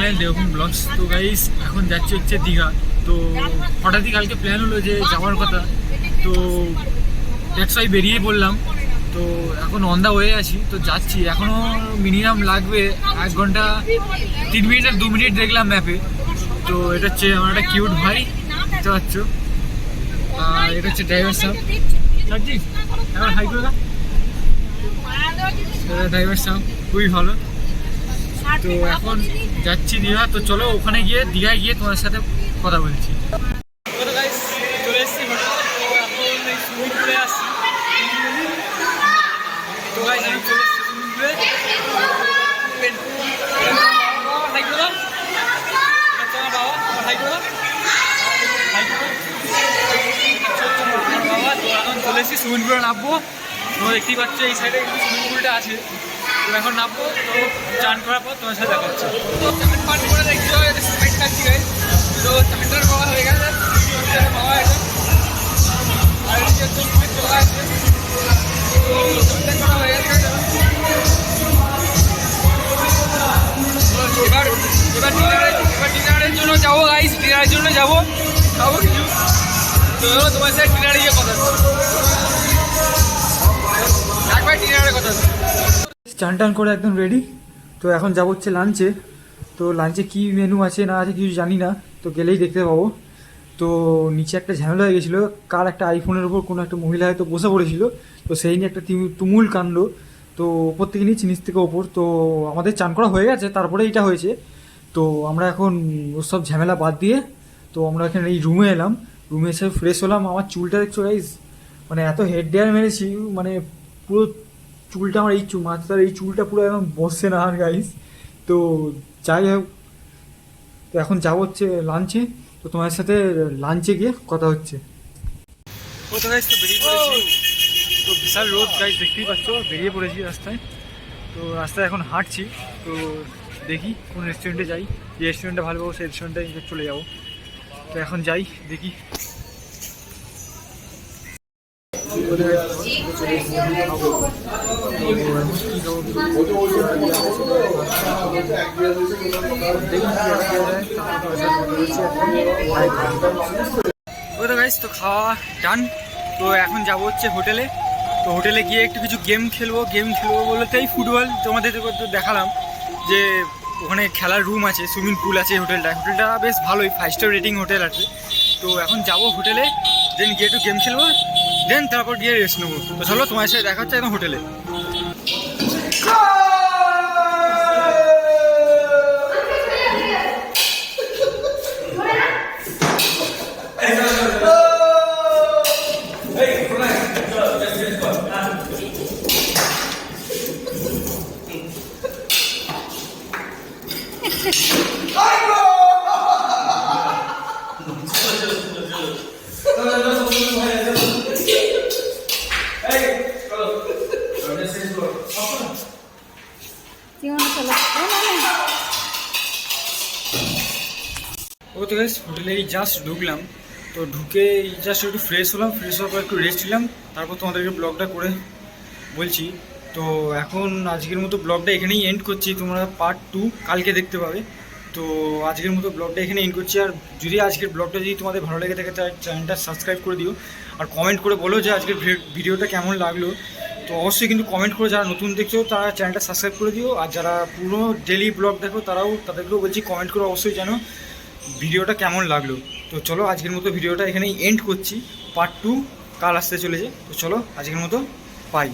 Channel দেবভূমি blogs. তো guys এখন যাচ্ছি হচ্ছে দীঘা। তো হঠাৎই কালকে প্ল্যান হলো যে যাওয়ার কথা, তো দ্যাটস ওয়াই বেরিয়ে পড়লাম। তো এখন অন দা ওয়ে আছি, তো যাচ্ছি। এখনও মিনিমাম লাগবে 1 ঘন্টা 3 মিনিট আর 2 মিনিট দেখলাম ম্যাপে। তো এটা হচ্ছে আমার একটা কিউট ভাই, দেখতে পাচ্ছ। আর এটা হচ্ছে ড্রাইভার সাহেব, যাচ্ছি এখন হাই করে ড্রাইভার সাহেব খুবই ভালো। তো এখন যাচ্ছি দীঘা। তো চলো ওখানে গিয়ে দীঘায় গিয়ে তোমার সাথে কথা বলছি। চলে এসেছি এখন সুইমিং পুলে আসছি। তো গাইস আমি চলে এসেছি সুইমিং পুলে। চলে এসেছি সুইমিং পুলে নামবো। তো দেখতেই পাচ্ছ এই সাইডে কিন্তু সুইমিং পুলটা আছে। তো এখন নামবো, তো চান করার পর তোমার সাথে দেখা হচ্ছে। তো চান পান করে দেখছো স্প্রাইট খাচ্ছি গাইস। তো চানটার খাওয়া হয়ে গেছে, খাওয়া এটা আর চলে আসছে। তো চানটা করা হয়ে গেছে। এবার ডিনারের জন্য যাবো গাইস, ডিনারের জন্য যাবো, খাবো কিছু। তো তোমার সাথে ডিনারে গিয়ে কথা একবার ডিনারের কথা। চান টান করে একদম রেডি। তো এখন যাবো হচ্ছে লাঞ্চে। তো লাঞ্চে কী মেনু আছে না আছে কিছু জানি না, তো গেলেই দেখতে পাবো। তো নিচে একটা ঝামেলা হয়ে গেছিলো, কার একটা আইফোনের উপর কোনো একটা মহিলা হয়তো বসে পড়েছিল। তো সেই নিয়ে একটা তুমুল কাণ্ড। তো ওপর থেকে নিচে, নিচ থেকে ওপর। তো আমাদের চান করা হয়ে গেছে, তারপরে এটা হয়েছে। তো আমরা এখন ওসব ঝামেলা বাদ দিয়ে তো আমরা এখানে এই রুমে এলাম। রুমে এসে ফ্রেশ হলাম। আমার চুলটা দেখছো গাইস, মানে এত হেড ড্রায়ার মেরেছি, মানে পুরো চুলটা আমার এই মাথার এই চুলটা পুরো একদম বসছে না আর গাইস। তো যাই হোক, তো এখন যাবো হচ্ছে লাঞ্চে। তো তোমার সাথে লাঞ্চে গিয়ে কথা হচ্ছে। ও তো গাইস, তো বেরিয়ে পড়েছি। তো বিশাল রোদ গাইস, দেখতেই পাচ্ছ, বেরিয়ে পড়েছি রাস্তায়। তো রাস্তায় এখন হাঁটছি। তো দেখি কোন রেস্টুরেন্টে যাই, যে রেস্টুরেন্টটা ভালো পাবো সেই রেস্টুরেন্টে চলে যাবো। তো এখন যাই দেখি। তো খাওয়া ডান। তো এখন যাবো হচ্ছে হোটেলে। তো হোটেলে গিয়ে একটু কিছু গেম খেলবো বলতেই ফুটবল তোমাদের তো দেখালাম যে ওখানে খেলার রুম আছে, সুইমিং পুল আছে হোটেলটা বেশ ভালোই, 5 স্টার রেটিং হোটেল আছে। তো এখন যাবো হোটেলে, দেন গিয়ে একটু গেম খেলবো, দেন তারপর গিয়ে রেস্ট নেবো। তো চলো তোমার সাথে দেখা হচ্ছে একদম হোটেলে। ও তো গাইস হোটেলে জাস্ট ঢুকলাম। তো ঢুকে জাস্ট একটু ফ্রেশ হলাম, ফ্রেশ হওয়ার পর একটু রেস্ট নিলাম, তারপর তোমাদেরকে ব্লগটা করে বলছি। তো এখন আজকের মতো ব্লগটা এখানেই এন্ড করছি। তোমরা পার্ট 2 কালকে দেখতে পাবে। তো আজকের মতো ব্লগটা এখানে এন্ড করছি। আর যদি আজকের ব্লগটা যদি তোমাদের ভালো লেগে থাকে তাহলে চ্যানেলটা সাবস্ক্রাইব করে দিও। আর কমেন্ট করে বলো যে আজকের ভিডিওটা কেমন লাগলো। তো অবশ্যই কিন্তু কমেন্ট করে, যারা নতুন দেখছো তারা চ্যানেলটা সাবস্ক্রাইব করে দিও। আর যারা পুরো ডেলি ব্লগ দেখো তাদেরকেও বলছি কমেন্ট করে অবশ্যই জানো ভিডিওটা কেমন লাগলো। তো চলো আজকের মতো ভিডিওটা এখানেই এন্ড করছি। পার্ট 2 কাল আসতে চলেছে। তো চলো আজকের মতো বাই।